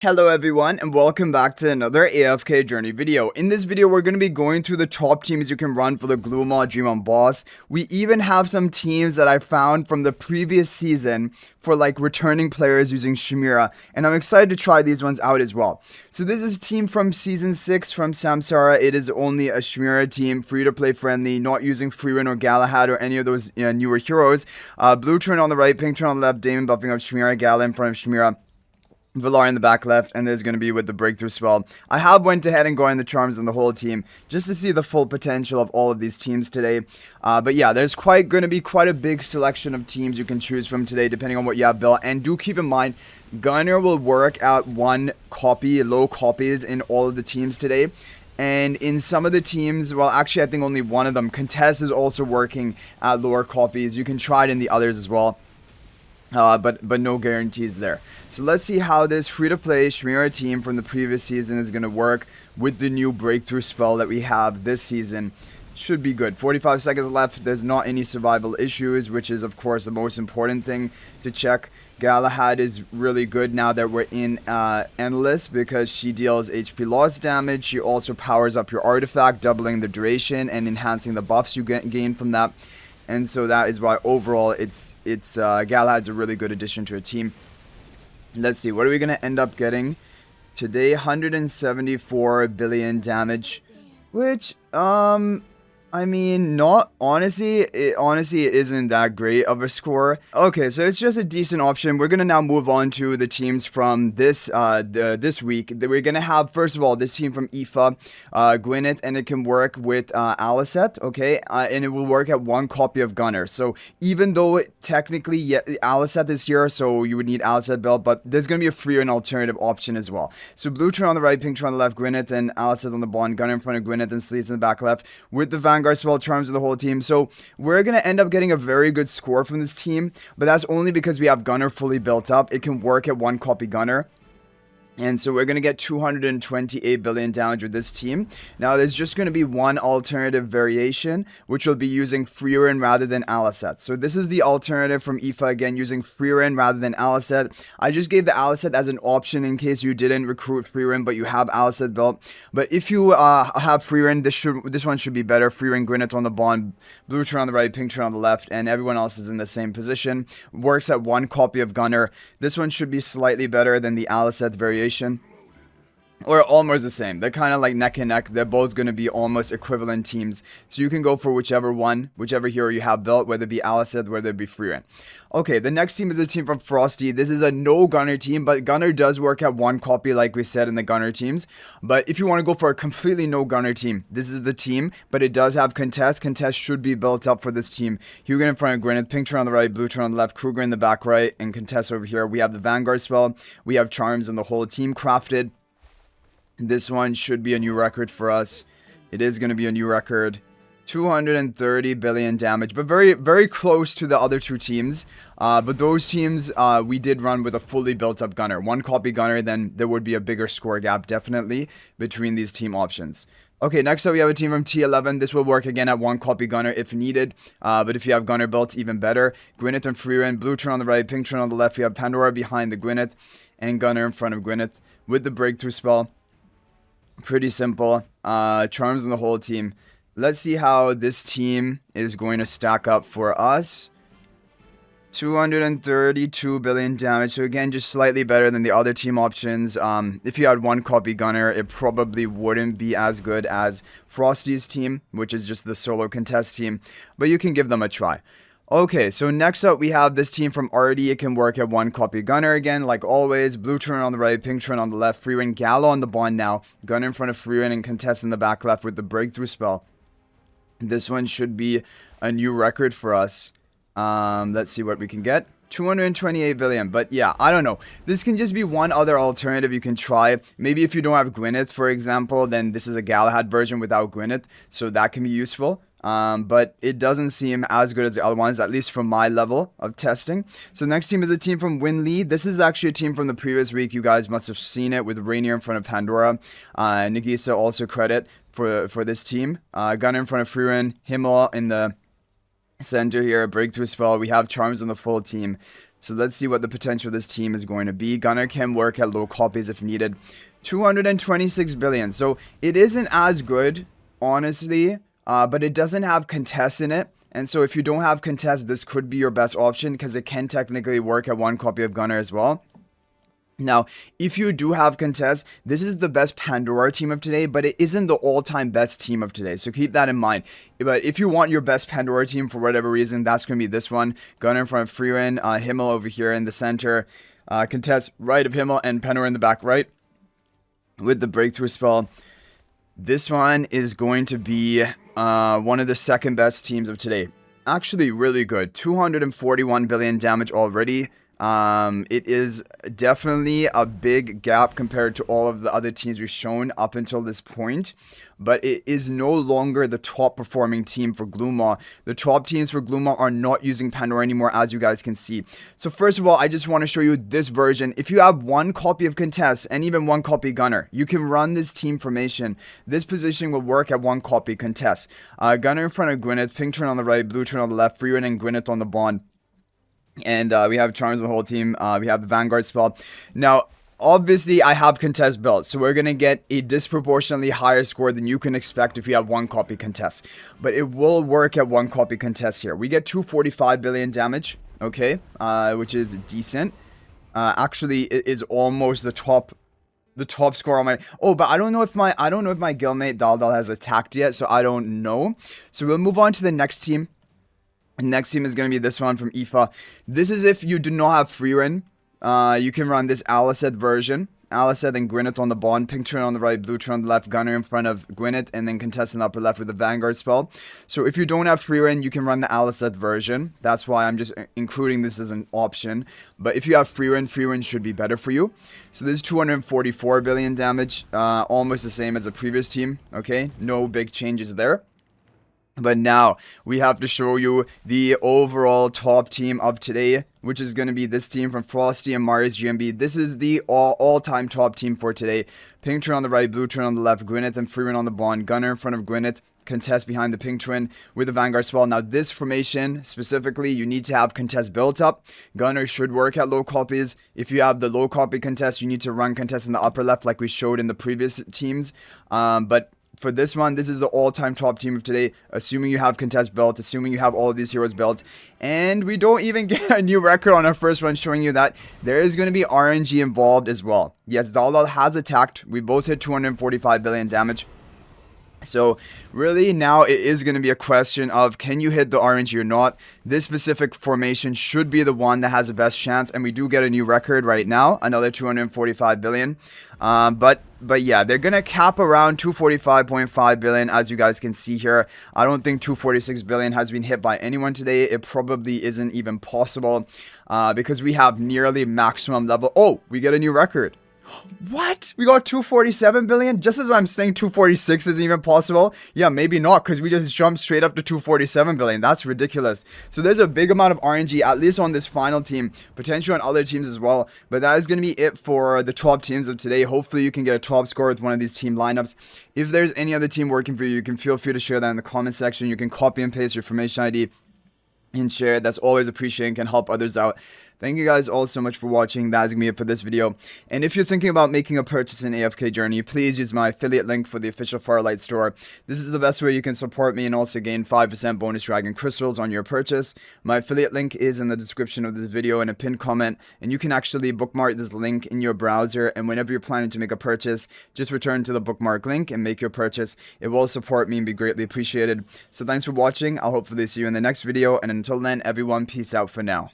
Hello everyone and welcome back to another AFK journey video. In this video we're going to be going through the top teams you can run for the Gloommaw Dream on Boss. We even have some teams that I found from the previous season for like returning players using Shemira, and I'm excited to try these ones out as well. So this is a team from season 6 from Samsara. It is only a Shemira team, free to play friendly, not using Frieren or Galahad or any of those newer heroes. Blue turn on the right, pink turn on the left, Damon buffing up Shemira, Gala in front of Shemira, Valar in the back left, and there's going to be with the breakthrough spell. I have went ahead and going the charms on the whole team just to see the full potential of all of these teams today. But yeah, there's going to be quite a big selection of teams you can choose from today depending on what you have built. And do keep in mind, Gunner will work at one copy, low copies in all of the teams today. And in some of the teams, well, actually I think only one of them, Contess, is also working at lower copies. You can try it in the others as well. But no guarantees there. So let's see how this free-to-play Shemira team from the previous season is going to work with the new breakthrough spell that we have this season. Should be good. 45 seconds left. There's not any survival issues, which is of course the most important thing to check. Galahad is really good now that we're in Endless because she deals HP loss damage. She also powers up your artifact, doubling the duration and enhancing the buffs you gain from that. And so that is why overall Galahad's a really good addition to a team. Let's see, what are we going to end up getting today? 174 billion damage, which I mean, not honestly, it isn't that great of a score. Okay, so it's just a decent option. We're gonna now move on to the teams from this week. We're gonna have, first of all, this team from IFA, Gwyneth, and it can work with Aliceth, okay, and it will work at one copy of Gunner. So even though technically, yeah, Aliceth is here, so you would need Aliceth build, but there's gonna be a free and alternative option as well. So blue turn on the right, pink turn on the left, Gwyneth and Aliceth on the bottom, Gunner in front of Gwyneth and Sleets in the back left with the Vanguard spell charms of the whole team. So we're going to end up getting a very good score from this team, but that's only because we have Gunner fully built up. It can work at one copy Gunner. And so we're going to get 228 billion damage with this team. Now there's just going to be one alternative variation, which will be using Frieren rather than Aliceth. So this is the alternative from IFA, again using Frieren rather than Aliceth. I just gave the Aliceth as an option in case you didn't recruit Frieren but you have Aliceth built. But if you have Frieren, this one should be better. Frieren, Gwyneth on the bottom, blue turn on the right, pink turn on the left, and everyone else is in the same position. Works at one copy of Gunner. This one should be slightly better than the Aliceth variation. Or almost the same. They're kind of like neck and neck. They're both going to be almost equivalent teams. So you can go for whichever hero you have built, whether it be Aliceth, whether it be Frieren. Okay, the next team is a team from Frosty. This is a no Gunner team, but Gunner does work at one copy like we said in the Gunner teams. But if you want to go for a completely no Gunner team, this is the team, but it does have Contest. Contest should be built up for this team. Hugo in front of Gwyneth, pink turn on the right, blue turn on the left, Kruger in the back right, and Contest over here. We have the Vanguard spell. We have charms and the whole team crafted. This one should be a new record for us. It is going to be a new record. 230 billion damage, but very, very close to the other two teams. But those teams, we did run with a fully built up Gunner. One copy Gunner, then there would be a bigger score gap, definitely, between these team options. Okay, next up we have a team from T11. This will work again at one copy Gunner if needed. But if you have Gunner built, even better. Gwyneth and Frieren, blue turn on the right, pink turn on the left. We have Pandora behind the Gwyneth and Gunner in front of Gwyneth with the breakthrough spell. Pretty simple. Charms on the whole team. Let's see how this team is going to stack up for us. 232 billion damage. So again, just slightly better than the other team options. If you had one copy Gunner, it probably wouldn't be as good as Frosty's team, which is just the solo Contest team. But you can give them a try. Okay, so next up we have this team from Artie. It can work at one copy Gunner again, like always. Blue turn on the right, pink turn on the left. Frieren, Gala on the bond now. Gunner in front of Frieren and Contest in the back left with the breakthrough spell. This one should be a new record for us. Let's see what we can get. 228 billion, but yeah, I don't know. This can just be one other alternative you can try. Maybe if you don't have Gwyneth, for example, then this is a Galahad version without Gwyneth, so that can be useful. But it doesn't seem as good as the other ones, at least from my level of testing. So the next team is a team from Gwyn A. This is actually a team from the previous week. You guys must have seen it with Reinier in front of Pandora. Nagisa also credit for this team. Gunner in front of Frieren, Himmel in the center here, breakthrough spell. We have charms on the full team. So let's see what the potential of this team is going to be. Gunner can work at low copies if needed. 226 billion. So it isn't as good, honestly, but it doesn't have Contess in it. And so if you don't have Contest, this could be your best option because it can technically work at one copy of Gunner as well. Now, if you do have Contest, this is the best Pandora team of today, but it isn't the all-time best team of today. So keep that in mind. But if you want your best Pandora team for whatever reason, that's going to be this one. Gunner in front of Frieren, Himmel over here in the center, Contest right of Himmel, and Pandora in the back right with the breakthrough spell. This one is going to be one of the second best teams of today. Actually, really good. 241 billion damage already. It is definitely a big gap compared to all of the other teams we've shown up until this point, but it is no longer the top performing team for Gloommaw. The top teams for Gloommaw are not using Pandora anymore, as you guys can see. So first of all, I just want to show you this version. If you have one copy of Contest and even one copy Gunner, you can run this team formation. This position will work at one copy Contest. Gunner in front of Gwyneth, pink turn on the right, blue turn on the left, Frieren and Gwyneth on the bond. And we have charms on the whole team. We have the Vanguard spell. Now, obviously, I have Contest built, so we're going to get a disproportionately higher score than you can expect if you have one copy Contest. But it will work at one copy Contest here. We get 245 billion damage, okay, which is decent. Actually, it is almost the top score on my... Oh, but I don't know if my guildmate Daldal has attacked yet, so I don't know. So we'll move on to the next team. Next team is going to be this one from Aoife. This is if you do not have Frieren. You can run this Aliceth version. Aliceth and Gwyneth on the bond. Pink turn on the right, blue turn on the left. Gunner in front of Gwyneth. And then Contest in the upper left with the Vanguard spell. So if you don't have Frieren, you can run the Aliceth version. That's why I'm just including this as an option. But if you have Frieren, Frieren should be better for you. So this is 244 billion damage. Almost the same as the previous team. Okay, no big changes there. But now we have to show you the overall top team of today, which is going to be this team from Frosty and Marius GMB. This is the all-time top team for today. Pink turn on the right, blue turn on the left, Gwyneth and Frieren on the bond, Gunner in front of Gwyneth, Contest behind the pink twin with the Vanguard spell. Now this formation specifically, you need to have Contest built up. Gunner should work at low copies. If you have the low copy Contest, you need to run Contest in the upper left like we showed in the previous teams. But for this one, this is the all-time top team of today, assuming you have Contest built, assuming you have all of these heroes built. And we don't even get a new record on our first one, showing you that there is going to be RNG involved as well. Yes, Daldal has attacked. We both hit 245 billion damage. So really now it is going to be a question of can you hit the RNG or not. This specific formation should be the one that has the best chance, and we do get a new record right now, another 245 billion. But yeah, they're going to cap around 245.5 billion, as you guys can see here. I don't think 246 billion has been hit by anyone today. It probably isn't even possible because we have nearly maximum level. Oh, we get a new record. What? We got 247 billion? Just as I'm saying 246 isn't even possible. Yeah, maybe not, because we just jumped straight up to 247 billion. That's ridiculous. So there's a big amount of RNG, at least on this final team, potentially on other teams as well. But that is going to be it for the top teams of today. Hopefully you can get a top score with one of these team lineups. If there's any other team working for you, you can feel free to share that in the comment section. You can copy and paste your formation ID and share it. That's always appreciated and can help others out. Thank you guys all so much for watching. That is going to be it for this video. And if you're thinking about making a purchase in AFK Journey, please use my affiliate link for the official Firelight store. This is the best way you can support me and also gain 5% bonus dragon crystals on your purchase. My affiliate link is in the description of this video and a pinned comment, and you can actually bookmark this link in your browser, and whenever you're planning to make a purchase, just return to the bookmark link and make your purchase. It will support me and be greatly appreciated. So thanks for watching. I'll hopefully see you in the next video, and until then, everyone, peace out for now.